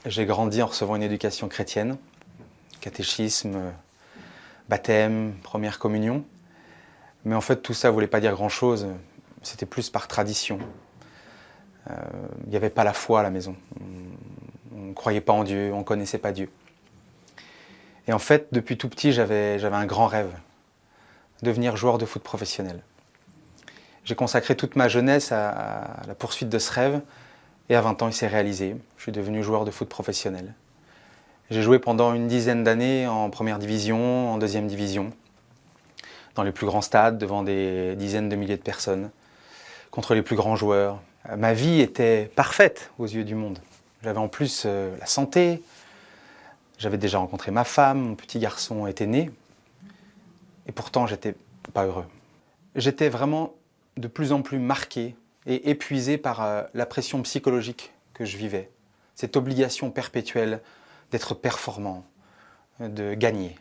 J'ai grandi en recevant une éducation chrétienne, catéchisme, baptême, première communion. Mais en fait, tout ça ne voulait pas dire grand-chose. C'était plus par tradition. Il n'y avait pas la foi à la maison. On ne croyait pas en Dieu, on ne connaissait pas Dieu. Et en fait, depuis tout petit, j'avais un grand rêve, devenir joueur de foot professionnel. J'ai consacré toute ma jeunesse à la poursuite de ce rêve, et à 20 ans, il s'est réalisé. Je suis devenu joueur de foot professionnel. J'ai joué pendant une dizaine d'années en première division, en deuxième division, dans les plus grands stades, devant des dizaines de milliers de personnes, contre les plus grands joueurs. Ma vie était parfaite aux yeux du monde. J'avais en plus la santé, j'avais déjà rencontré ma femme, mon petit garçon était né, et pourtant j'étais pas heureux. J'étais vraiment de plus en plus marqué et épuisé par la pression psychologique que je vivais, cette obligation perpétuelle d'être performant, de gagner.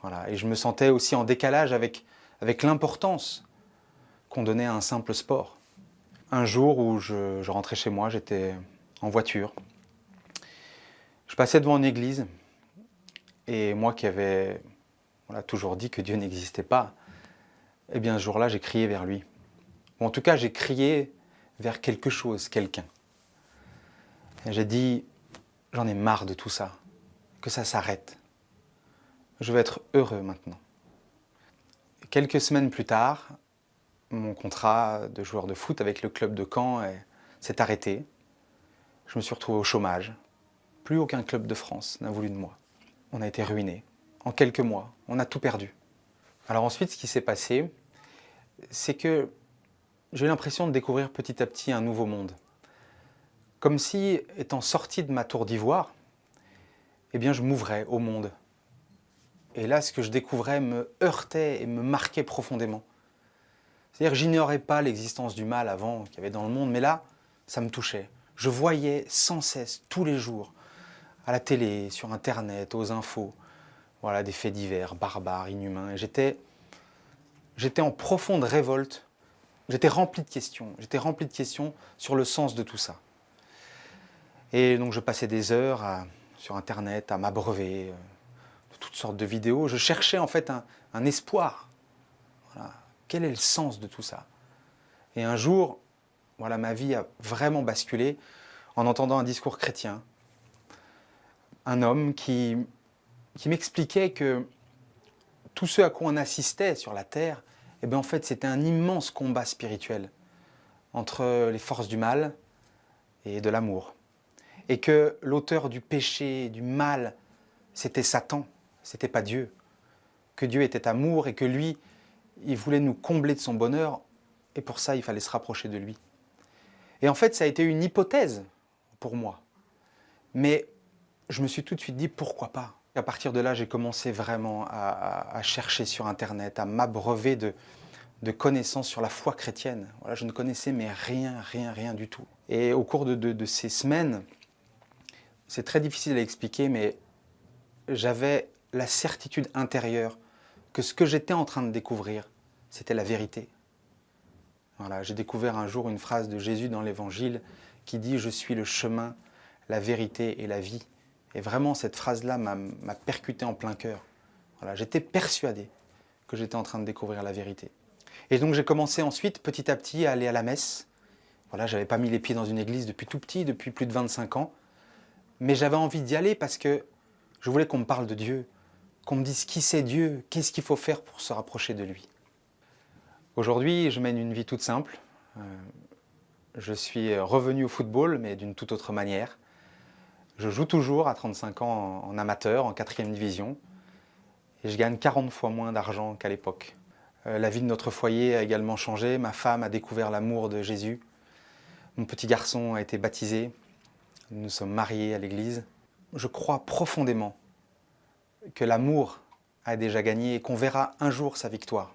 Voilà. Et je me sentais aussi en décalage avec l'importance qu'on donnait à un simple sport. Un jour où je rentrais chez moi, j'étais en voiture. Je passais devant une église et moi qui avais toujours dit que Dieu n'existait pas, eh bien ce jour-là j'ai crié vers lui. Ou en tout cas j'ai crié vers quelque chose, quelqu'un. Et j'ai dit, j'en ai marre de tout ça, que ça s'arrête. Je veux être heureux maintenant. Et quelques semaines plus tard, mon contrat de joueur de foot avec le club de Caen s'est arrêté. Je me suis retrouvé au chômage. Plus aucun club de France n'a voulu de moi. On a été ruinés. En quelques mois, on a tout perdu. Alors ensuite, ce qui s'est passé, c'est que j'ai eu l'impression de découvrir petit à petit un nouveau monde. Comme si, étant sorti de ma tour d'ivoire, eh bien, je m'ouvrais au monde. Et là, ce que je découvrais me heurtait et me marquait profondément. C'est-à-dire que j'ignorais pas l'existence du mal avant qu'il y avait dans le monde, mais là, ça me touchait. Je voyais sans cesse, tous les jours, à la télé, sur Internet, aux infos, des faits divers, barbares, inhumains. Et j'étais en profonde révolte. J'étais rempli de questions. J'étais rempli de questions sur le sens de tout ça. Et donc je passais des heures sur Internet à m'abreuver de toutes sortes de vidéos. Je cherchais en fait un espoir. Voilà. Quel est le sens de tout ça? Et un jour, ma vie a vraiment basculé en entendant un discours chrétien. Un homme qui m'expliquait que tout ce à quoi on assistait sur la terre, en fait, c'était un immense combat spirituel entre les forces du mal et de l'amour. Et que l'auteur du péché, du mal, c'était Satan, c'était pas Dieu. Que Dieu était amour et que lui, il voulait nous combler de son bonheur et pour ça, il fallait se rapprocher de lui. Et en fait, ça a été une hypothèse pour moi. Mais je me suis tout de suite dit, pourquoi pas? À partir de là, j'ai commencé vraiment à chercher sur Internet, à m'abreuver de connaissances sur la foi chrétienne. Je ne connaissais mais rien du tout. Et au cours de ces semaines, c'est très difficile à expliquer, mais j'avais la certitude intérieure que ce que j'étais en train de découvrir, c'était la vérité. J'ai découvert un jour une phrase de Jésus dans l'Évangile qui dit « Je suis le chemin, la vérité et la vie ». Et vraiment, cette phrase-là m'a percuté en plein cœur. J'étais persuadé que j'étais en train de découvrir la vérité. Et donc j'ai commencé ensuite, petit à petit, à aller à la messe. Je n'avais pas mis les pieds dans une église depuis tout petit, depuis plus de 25 ans. Mais j'avais envie d'y aller parce que je voulais qu'on me parle de Dieu, qu'on me dise qui c'est Dieu, qu'est-ce qu'il faut faire pour se rapprocher de lui. Aujourd'hui, je mène une vie toute simple. Je suis revenu au football, mais d'une toute autre manière. Je joue toujours à 35 ans en amateur, en 4e division. Et je gagne 40 fois moins d'argent qu'à l'époque. La vie de notre foyer a également changé. Ma femme a découvert l'amour de Jésus. Mon petit garçon a été baptisé. Nous sommes mariés à l'église. Je crois profondément que l'amour a déjà gagné et qu'on verra un jour sa victoire.